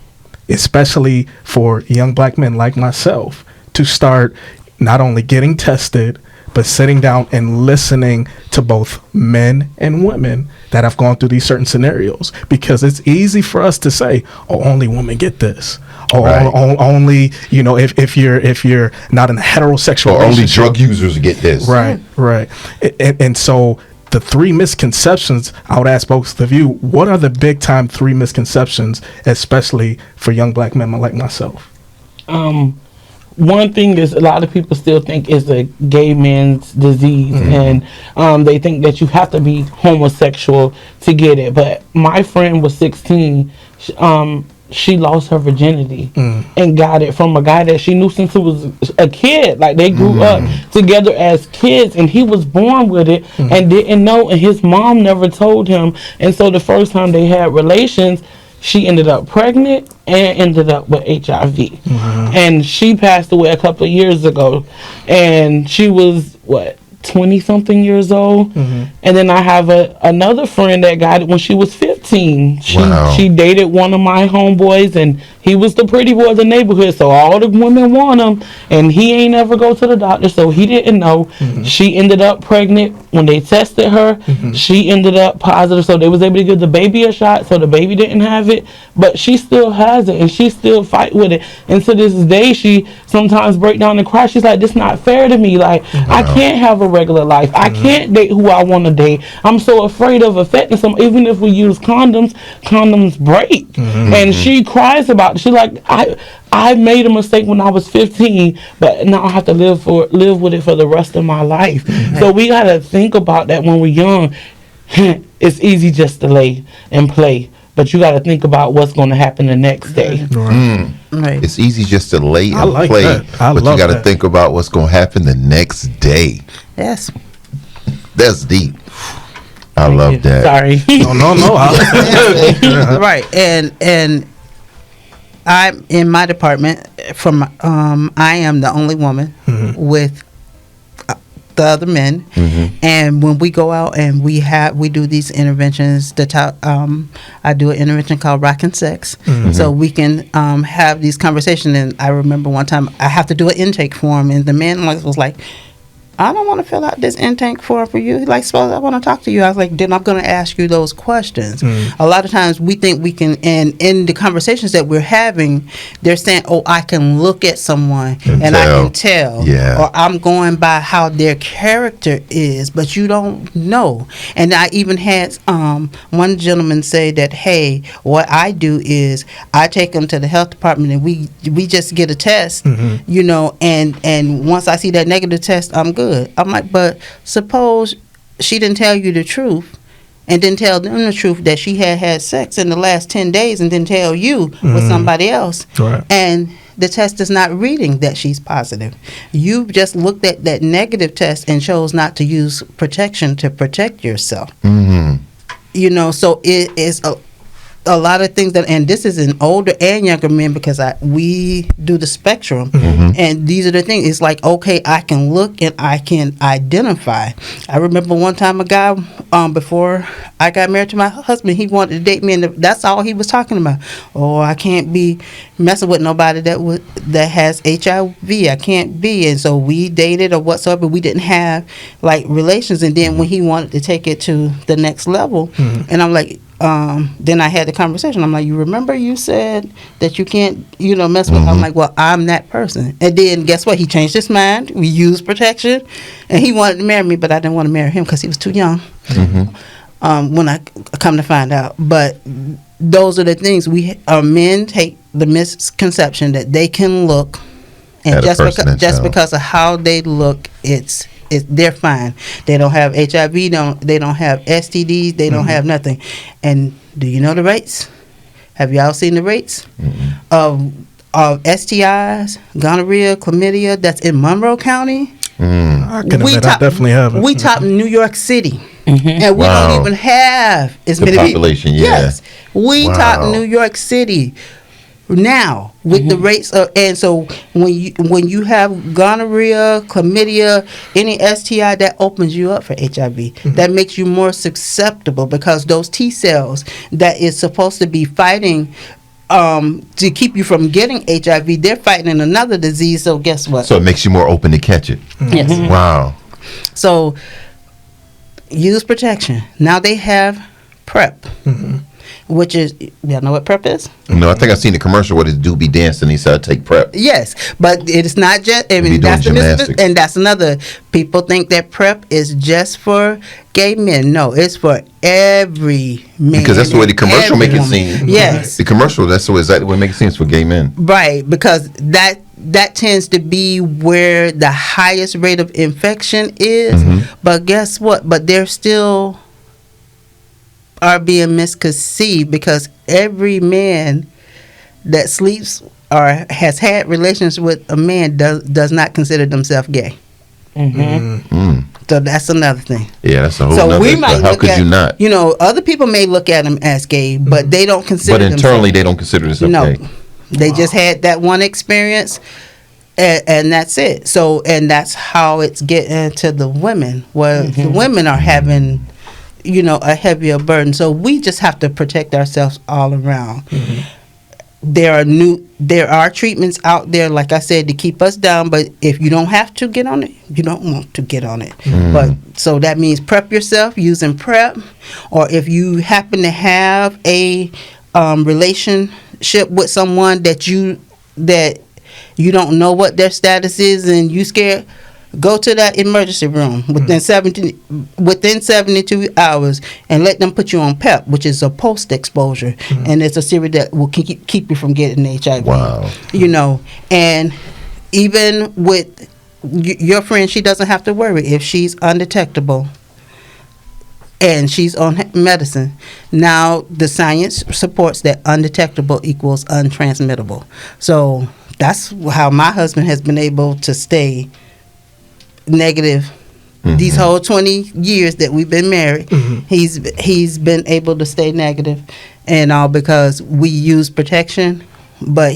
especially for young black men like myself, to start not only getting tested, but sitting down and listening to both men and women that have gone through these certain scenarios? Because it's easy for us to say, oh, only women get this. Or only, if you're not in a heterosexual or only drug users get this. Right. And so the three misconceptions, I would ask both of you, what are the big time three misconceptions, especially for young black men like myself? One thing is, a lot of people still think it's a gay man's disease, and they think that you have to be homosexual to get it. But my friend was 16. She lost her virginity and got it from a guy that she knew since he was a kid. Like, they grew up together as kids, and he was born with it and didn't know, and his mom never told him. And so the first time they had relations, she ended up pregnant and ended up with HIV. And she passed away a couple of years ago, and she was 20-something years old. And then I have another friend that got it when she was 15. She dated one of my homeboys, and he was the pretty boy of the neighborhood, so all the women want him, and he ain't ever go to the doctor, so he didn't know. She ended up pregnant. When they tested her, she ended up positive, so they was able to give the baby a shot, so the baby didn't have it, but she still has it, and she still fight with it. And to this day, she sometimes break down and cry. She's like, this not fair to me. Like, I can't have a regular life. I can't date who I want to date. I'm so afraid of affecting some. Even if we use condoms break. And she cries about it. She's like, I made a mistake when I was 15, but now I have to live with it for the rest of my life. So we got to think about that when we're young. It's easy just to lay and play, but you got to think about what's going to happen the next day. Right. It's easy just to lay and play, but you got to think about what's going to happen the next day. Yes. That's deep. I love that. Sorry. No. Right. And I'm in my department. I am the only woman with the other men, and when we go out and we do these interventions, I do an intervention called Rock and Sex, so we can have these conversations. And I remember one time I have to do an intake form, and the man was like, I don't want to fill out this intake form for you. He's like, suppose I want to talk to you. I was like, then I'm going to ask you those questions. A lot of times we think we can, and in the conversations that we're having, they're saying, oh, I can look at someone and I can tell. Or I'm going by how their character is, but you don't know. And I even had one gentleman say that, hey, what I do is I take them to the health department and we just get a test, and once I see that negative test, I'm good. I'm like, but suppose she didn't tell you the truth and didn't tell them the truth that she had sex in the last 10 days and didn't tell you with somebody else. And the test is not reading that she's positive. You just looked at that negative test and chose not to use protection to protect yourself. So it is a lot of things that, and this is in older and younger men, because we do the spectrum, and these are the things. It's like, okay, I can look and I can identify. I remember one time a guy, before I got married to my husband, he wanted to date me, and that's all he was talking about. Oh, I can't be messing with nobody that has HIV. I can't be. And so we dated or whatsoever. We didn't have like relations. And then when he wanted to take it to the next level, and I'm like, then I had the conversation. I'm like, you remember you said that you can't, mess with. I'm like, well, I'm that person. And then guess what? He changed his mind. We used protection, and he wanted to marry me, but I didn't want to marry him because he was too young. When I come to find out, but those are the things men take the misconception that they can look, and just because of how they look, they're fine. They don't have HIV. They don't have STDs. They don't have nothing. And do you know the rates? Have y'all seen the rates of STIs, gonorrhea, chlamydia? That's in Monroe County. I can admit, I definitely haven't. We top New York City, and we don't even have as many population. People. Yes, we top New York City now with the rates of, and so when you have gonorrhea, chlamydia, any STI, that opens you up for HIV. That makes you more susceptible, because those T cells that is supposed to be fighting to keep you from getting HIV, they're fighting another disease. So guess what? So it makes you more open to catch it. Yes. Wow. So use protection. Now they have PrEP. Which is, y'all know what PrEP is? No, I think I've seen the commercial where the dude be dancing. He said, "Take PrEP." Yes, but it's not just. And that's another. People think that PrEP is just for gay men. No, it's for every man. Because that's the way the commercial make it seem. Yes, the commercial. That's exactly what makes it seem for gay men. Right, because that tends to be where the highest rate of infection is. But guess what? But they're still are being misconceived, because every man that sleeps or has had relations with a man does not consider themselves gay. So that's another thing. Yeah, that's a whole nother thing. How could you not? Other people may look at them as gay, but they don't consider But internally, they don't consider themselves gay. They just had that one experience, and that's it. So, and that's how it's getting to the women, where the women are having a heavier burden. So we just have to protect ourselves all around. There are treatments out there, like I said, to keep us down, but if you don't have to get on it, you don't want to get on it. But so that means prep yourself using PrEP, or if you happen to have a relationship with someone that you don't know what their status is and you scared, go to that emergency room within 72 hours and let them put you on PEP, which is a post-exposure. And it's a series that will keep you from getting HIV. Wow. And even with your friend, she doesn't have to worry if she's undetectable and she's on medicine. Now, the science supports that undetectable equals untransmittable. So that's how my husband has been able to stay negative these whole 20 years that we've been married. He's been able to stay negative, and all because we use protection, but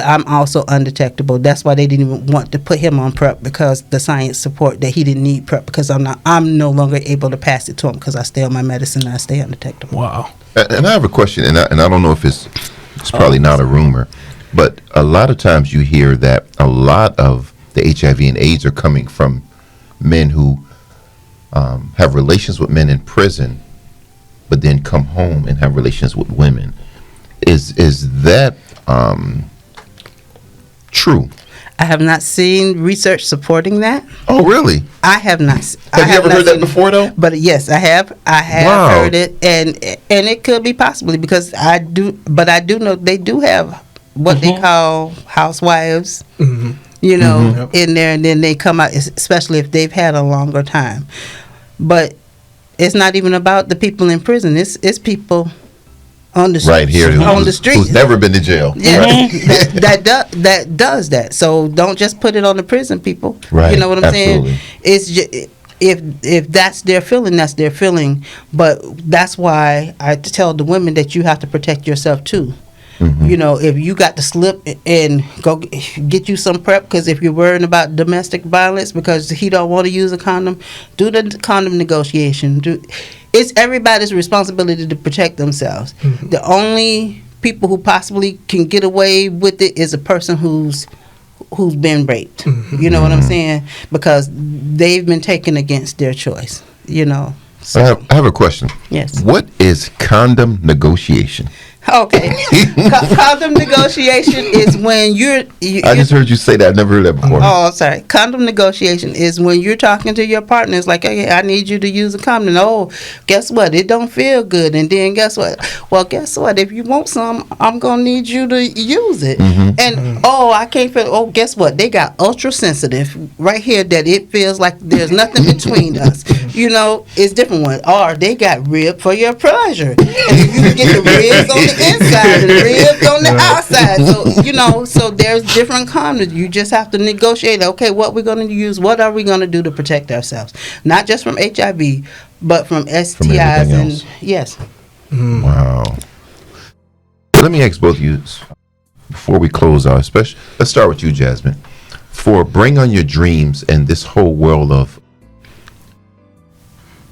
I'm also undetectable. That's why they didn't even want to put him on PrEP, because the science support that he didn't need PrEP, because I'm no longer able to pass it to him because I stay on my medicine and I stay undetectable. Wow. And I have a question, and I don't know if it's probably not a rumor, but a lot of times you hear that a lot of the HIV and AIDS are coming from men who have relations with men in prison, but then come home and have relations with women. Is that true? I have not seen research supporting that. Oh, really? I have not. Have you ever heard that before, though? But yes, I have. I have heard it, and it could be possibly because I do. But I do know they do have what they call housewives. In there, and then they come out, especially if they've had a longer time. But it's not even about the people in prison. It's people on the street, right here on the street, who's never been to jail. Yeah, right. that does that. So don't just put it on the prison people. Right. You know what I'm saying? It's just, if that's their feeling, that's their feeling. But that's why I tell the women that you have to protect yourself too. You know, if you got to slip and go get you some prep, because if you're worrying about domestic violence because he don't want to use a condom, do the condom negotiation. It's everybody's responsibility to protect themselves. The only people who possibly can get away with it is a person who's been raped. You know what I'm saying? Because they've been taken against their choice. You know. So, I have a question. Yes. What is condom negotiation? Okay. Condom negotiation is when you're I just heard you say that. I've never heard that before. Oh, I'm sorry. Condom negotiation is when you're talking to your partner. It's like, hey, I need you to use a condom. Oh, guess what? It don't feel good. And then guess what? Well, guess what? If you want some, I'm going to need you to use it. And, oh, I can't feel. Oh, guess what? They got ultra sensitive right here that it feels like there's nothing between us. You know, it's different ones. Or they got rib for your pleasure. And if you can get the ribs on the inside and the ribs on the outside. So, you know, so there's different condoms. You just have to negotiate, okay, what we're going to use, what are we going to do to protect ourselves? Not just from HIV, but from STIs and else. yes. Wow. Let me ask both of you before we close out, especially, let's start with you, Jasmine. For Bring On Your Dreams and this whole world of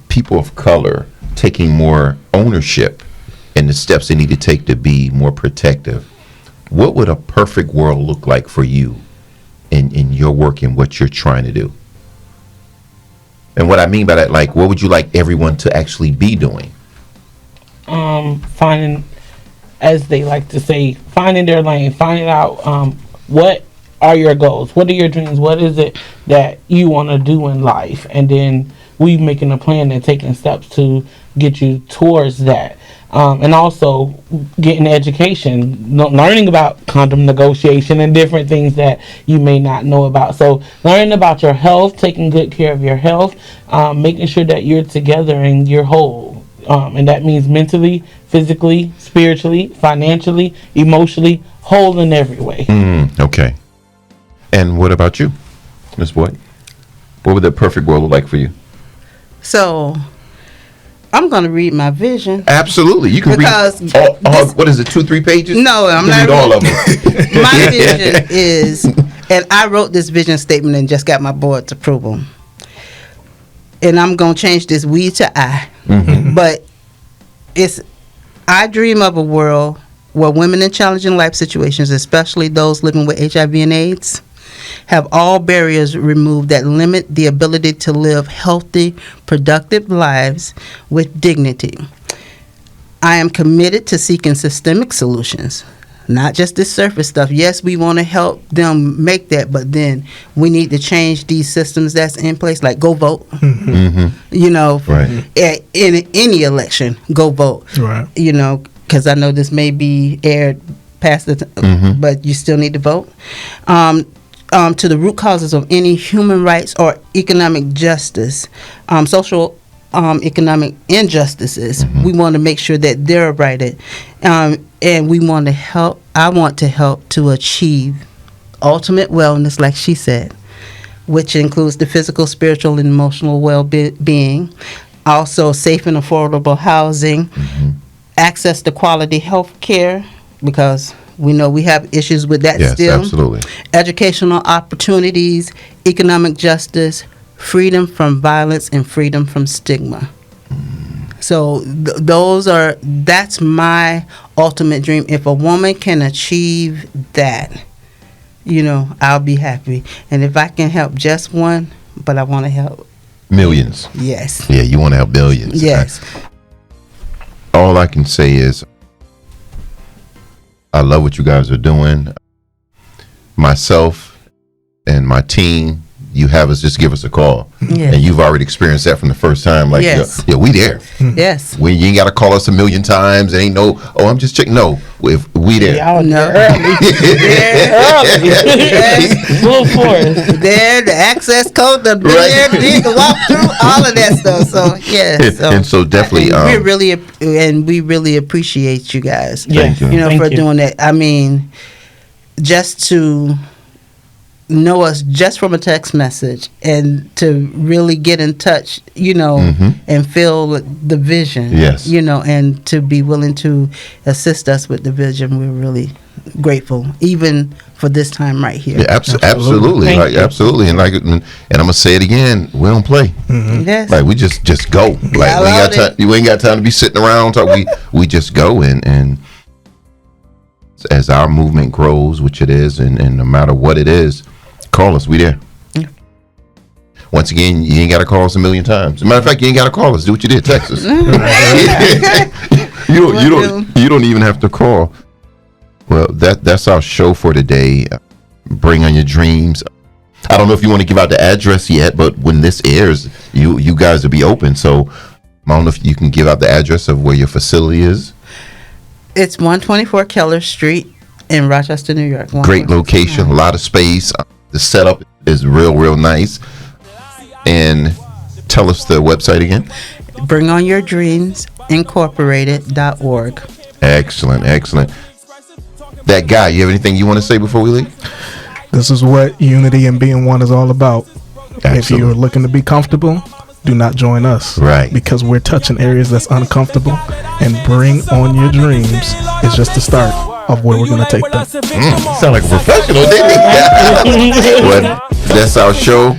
people of color taking more ownership and the steps they need to take to be more protective, what would a perfect world look like for you in your work and what you're trying to do? And what I mean by that, like, what would you like everyone to actually be doing? Finding, as they like to say, finding their lane, finding out what are your goals, what are your dreams, what is it that you want to do in life, and then we making a plan and taking steps to get you towards that. And also getting education, learning about condom negotiation and different things that you may not know about. So learning about your health, taking good care of your health, making sure that you're together and you're whole. And that means mentally, physically, spiritually, financially, emotionally, whole in every way. Okay. And what about you, Ms. Boyd? What would the perfect world look like for you? So I'm going to read my vision. Absolutely. You can Because read all, what is it, 2-3 pages? No, I'm you can not read all of them. My vision is, and I wrote this vision statement and just got my board's approval. And I'm going to change this we to I. But I dream of a world where women in challenging life situations, especially those living with HIV and AIDS, have all barriers removed that limit the ability to live healthy, productive lives with dignity. I am committed to seeking systemic solutions, not just this surface stuff. Yes, we want to help them make that, but then we need to change these systems that's in place, like go vote. You know, in any election, go vote. Right. You know, because I know this may be aired past the but you still need to vote. To the root causes of any human rights or economic justice, social economic injustices. We want to make sure that they're righted, and we want to help. I want to help to achieve ultimate wellness, like she said, which includes the physical, spiritual, and emotional well-being. Also, safe and affordable housing, access to quality health care, because we know we have issues with that still. Yes, absolutely. Educational Opportunities, economic justice, freedom from violence, and freedom from stigma. So that's my ultimate dream. If a woman can achieve that, you know, I'll be happy. And if I can help just one, but I want to help millions. Yes. Yeah, you want to help billions. Yes. All I can say is I love what you guys are doing. Myself and my team, you have us, just give us a call. Yes. And you've already experienced that from the first time. Like, Yes. yeah, we there. Yes. You ain't got to call us a million times. It ain't no, I'm just checking. No, if we there. Y'all No. early. Full force. There, the access code, the did the walkthrough, all of that stuff. So yes, And so definitely, we really appreciate you guys. Yeah. Thank you. You know, Thank for you. doing that. I mean, just to know us just from a text message, and to really get in touch, and feel the vision. Yes. And to be willing to assist us with the vision, we're really grateful, even for this time right here. Yeah, absolutely. Like, absolutely. And I'm gonna say it again, we don't play. Yes. Like, we just go. Like, we ain't got time to be sitting around talk. We just go, and as our movement grows, which it is, and no matter what it is, call us. We there. Yeah. Once again, you ain't got to call us a million times. As a matter of fact, you ain't got to call us. Do what you did, text us. You don't even have to call. Well, that's our show for today. Bring on your dreams. I don't know if you want to give out the address yet, but when this airs, you guys will be open. So I don't know if you can give out the address of where your facility is. It's 124 Keller Street in Rochester, New York. Great location, a lot of space. The setup is real nice. And tell us the website again. BringOnYourDreamsIncorporated.org. Excellent. That guy, you have anything you want to say before we leave? This is what unity and being one is all about. Absolutely. If you're looking to be comfortable, do not join us. Right. Because we're touching areas that's uncomfortable, and Bring On Your Dreams is just the start of where we're going to take them. Sound like a professional, didn't he? Well, that's our show.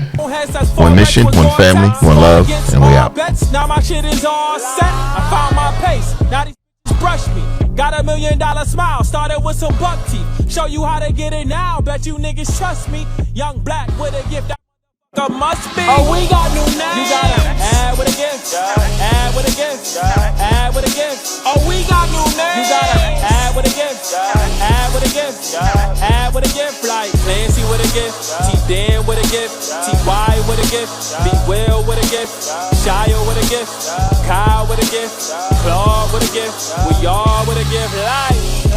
One mission, one family, one love, and we out. Now my shit is all set. I found my pace. Now these brush me. Got $1 million smile. Started with some buck teeth. Show you how to get it now. Bet you niggas trust me. Young black with a gift. Must be. Oh, we got new names. You gotta add with a gift. Add with a gift. Add with a gift. Oh, we got new names. You gotta add with a gift. Add with a gift. Add with a gift. Like Clancy with a gift. T Dan with a gift. T.Y. with a gift. B Will with a gift. Shia with a gift. Kyle with a gift. Claude with a gift. We all with a gift. Like.